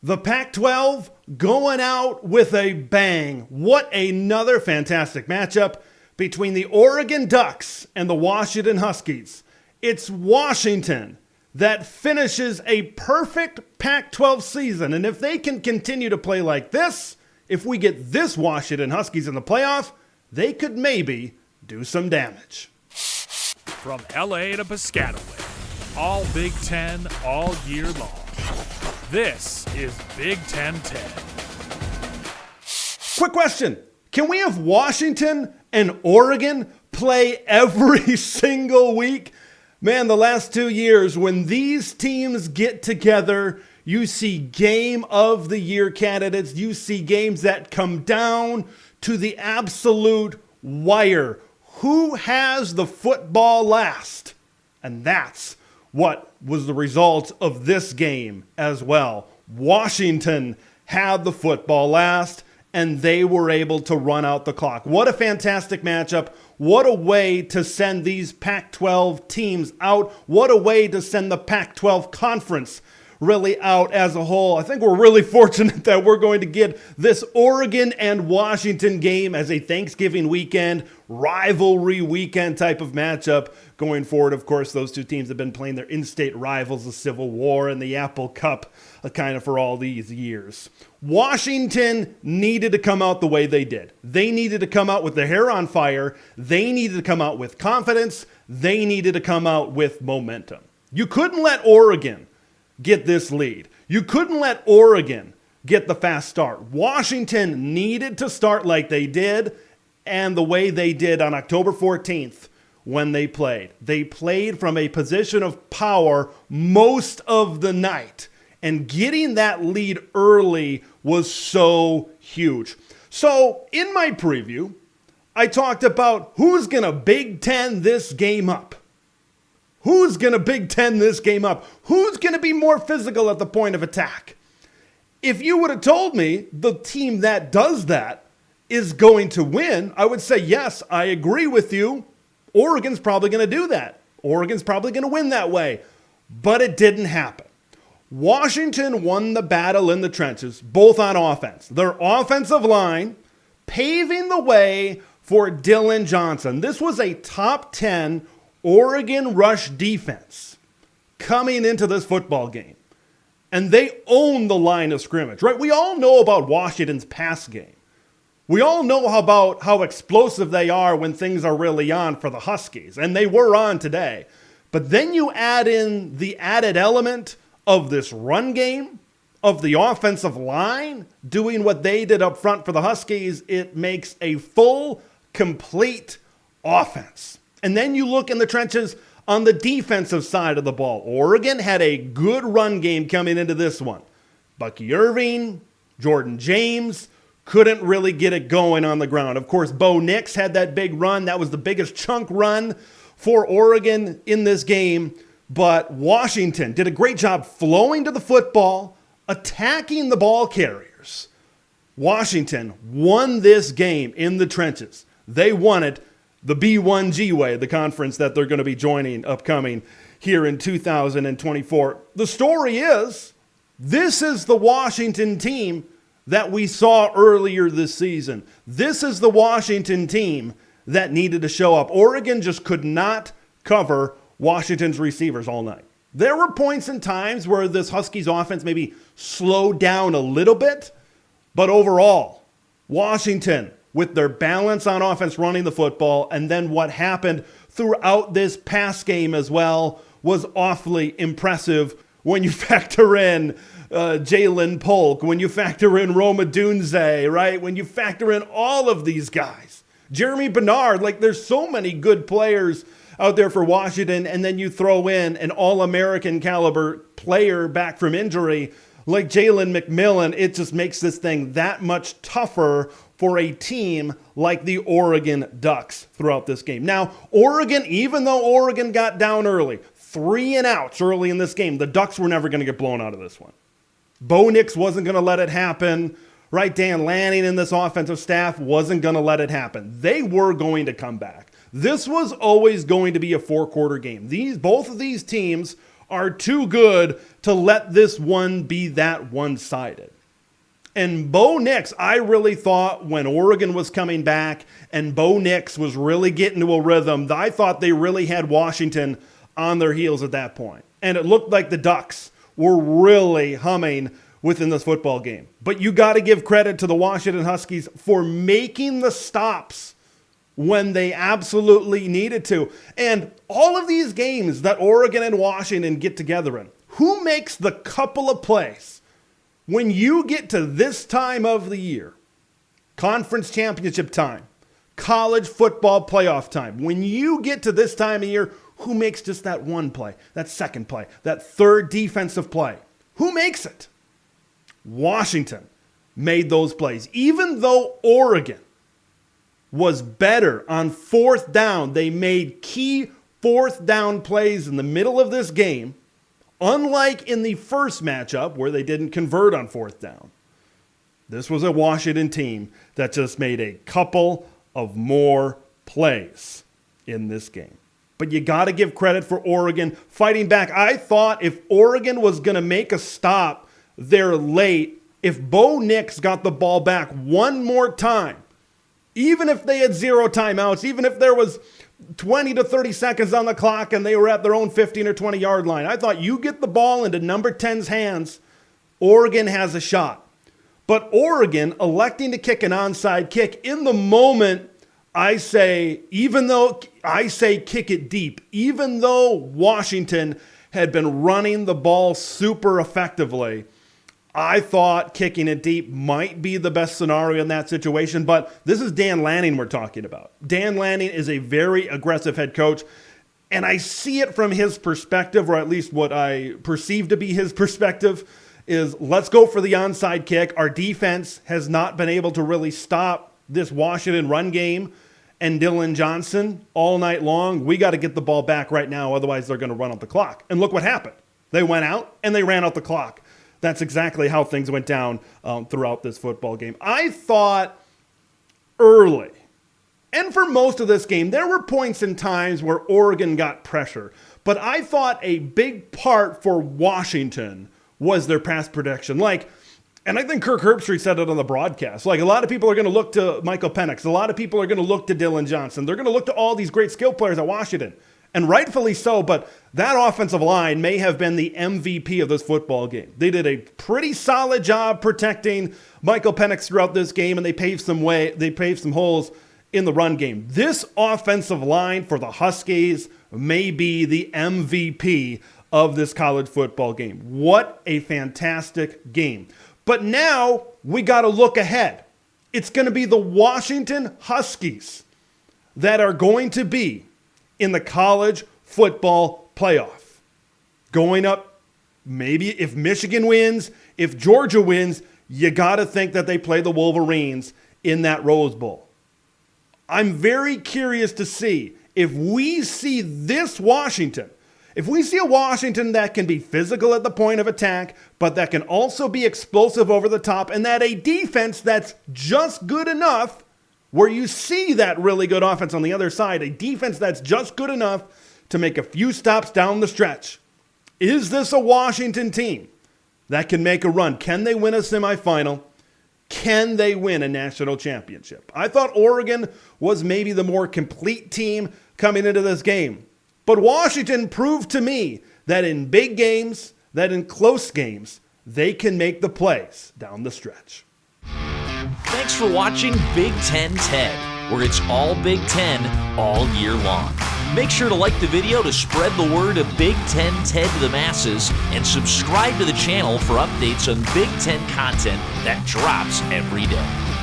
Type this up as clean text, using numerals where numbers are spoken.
The Pac-12 going out with a bang. What another fantastic matchup between the Oregon Ducks and the Washington Huskies. It's Washington that finishes a perfect Pac-12 season. And if they can continue to play like this, if we get this Washington Huskies in the playoff, they could maybe do some damage. From LA to Piscataway, all Big Ten all year long. This is Big Ten 10. Quick question. Can we have Washington and Oregon play every single week? Man, the last 2 years, when these teams get together, you see game of the year candidates. You see games that come down to the absolute wire. Who has the football last? And that's what was the result of this game as well. Washington had the football last, and they were able to run out the clock. What a fantastic matchup. What a way to send these Pac-12 teams out. What a way to send the Pac-12 conference really out as a whole. I think we're really fortunate that we're going to get this Oregon and Washington game as a Thanksgiving weekend, rivalry weekend type of matchup going forward. Of course, those two teams have been playing their in-state rivals, the Civil War and the Apple Cup, kind of for all these years. Washington needed to come out the way they did. They needed to come out with their hair on fire. They needed to come out with confidence. They needed to come out with momentum. You couldn't let Oregon get this lead. You couldn't let Oregon get the fast start. Washington needed to start like they did and the way they did on October 14th when they played. They played from a position of power most of the night, and getting that lead early was so huge. So in my preview, I talked about who's going to Big Ten this game up. Who's going to Big Ten this game up? Who's going to be more physical at the point of attack? If you would have told me the team that does that is going to win, I would say, yes, I agree with you. Oregon's probably going to do that. Oregon's probably going to win that way. But it didn't happen. Washington won the battle in the trenches, both on offense. Their offensive line paving the way for Dillon Johnson. This was a top 10 Oregon rush defense coming into this football game. And they own the line of scrimmage, right? We all know about Washington's pass game. We all know about how explosive they are when things are really on for the Huskies. And they were on today. But then you add in the added element of this run game, of the offensive line doing what they did up front for the Huskies. It makes a full, complete offense. And then you look in the trenches on the defensive side of the ball. Oregon had a good run game coming into this one. Bucky Irving, Jordan James couldn't really get it going on the ground. Of course, Bo Nix had that big run. That was the biggest chunk run for Oregon in this game. But Washington did a great job flowing to the football, attacking the ball carriers. Washington won this game in the trenches. They won it the B1G way, the conference that they're going to be joining upcoming here in 2024. The story is, this is the Washington team that we saw earlier this season. This is the Washington team that needed to show up. Oregon just could not cover Washington's receivers all night. There were points and times where this Huskies offense maybe slowed down a little bit, but overall, Washington, with their balance on offense running the football, and then what happened throughout this pass game as well, was awfully impressive when you factor in Jalen Polk, when you factor in Roma Dunze, right? When you factor in all of these guys. Jeremy Bernard, like there's so many good players out there for Washington, and then you throw in an All-American caliber player back from injury like Jalen McMillan. It just makes this thing that much tougher for a team like the Oregon Ducks throughout this game. Now, Oregon, even though Oregon got down early, 3 and outs early in this game, the Ducks were never going to get blown out of this one. Bo Nix wasn't going to let it happen, right? Dan Lanning and this offensive staff wasn't going to let it happen. They were going to come back. This was always going to be a 4-quarter game. Both of these teams are too good to let this one be that one-sided. And Bo Nix, I really thought when Oregon was coming back and Bo Nix was really getting to a rhythm, I thought they really had Washington on their heels at that point. And it looked like the Ducks were really humming within this football game. But you got to give credit to the Washington Huskies for making the stops when they absolutely needed to. And all of these games that Oregon and Washington get together in, who makes the couple of plays when you get to this time of the year, conference championship time, college football playoff time, when you get to this time of year, who makes just that one play, that second play, that third defensive play? Who makes it? Washington made those plays. Even though Oregon was better on fourth down, they made key fourth down plays in the middle of this game, unlike in the first matchup where they didn't convert on fourth down. This was a Washington team that just made a couple of more plays in this game. But you got to give credit for Oregon fighting back. I thought if Oregon was going to make a stop there late, if Bo Nix got the ball back one more time, even if they had 0 timeouts, even if there was 20 to 30 seconds on the clock and they were at their own 15 or 20 yard line, I thought you get the ball into number 10's hands, Oregon has a shot. But Oregon electing to kick an onside kick in the moment, I say, even though I say kick it deep, even though Washington had been running the ball super effectively, I thought kicking it deep might be the best scenario in that situation, but this is Dan Lanning we're talking about. Dan Lanning is a very aggressive head coach, and I see it from his perspective, or at least what I perceive to be his perspective, is let's go for the onside kick. Our defense has not been able to really stop this Washington run game and Dillon Johnson all night long. We got to get the ball back right now, otherwise they're going to run out the clock. And look what happened. They went out and they ran out the clock. That's exactly how things went down throughout this football game. I thought early, and for most of this game, there were points and times where Oregon got pressure. But I thought a big part for Washington was their pass protection. And I think Kirk Herbstreit said it on the broadcast. A lot of people are going to look to Michael Penix. A lot of people are going to look to Dillon Johnson. They're going to look to all these great skill players at Washington. And rightfully so, but that offensive line may have been the MVP of this football game. They did a pretty solid job protecting Michael Penix throughout this game, and they paved some holes in the run game. This offensive line for the Huskies may be the MVP of this college football game. What a fantastic game. But now we got to look ahead. It's going to be the Washington Huskies that are going to be in the college football playoff. Going up, maybe if Michigan wins, if Georgia wins, you got to think that they play the Wolverines in that Rose Bowl. I'm very curious to see if we see this Washington, if we see a Washington that can be physical at the point of attack, but that can also be explosive over the top, and that a defense that's just good enough where you see that really good offense on the other side, a defense that's just good enough to make a few stops down the stretch. Is this a Washington team that can make a run? Can they win a semifinal? Can they win a national championship? I thought Oregon was maybe the more complete team coming into this game. But Washington proved to me that in big games, that in close games, they can make the plays down the stretch. Thanks for watching Big Ten Ted, where it's all Big Ten all year long. Make sure to like the video to spread the word of Big Ten Ted to the masses, and subscribe to the channel for updates on Big Ten content that drops every day.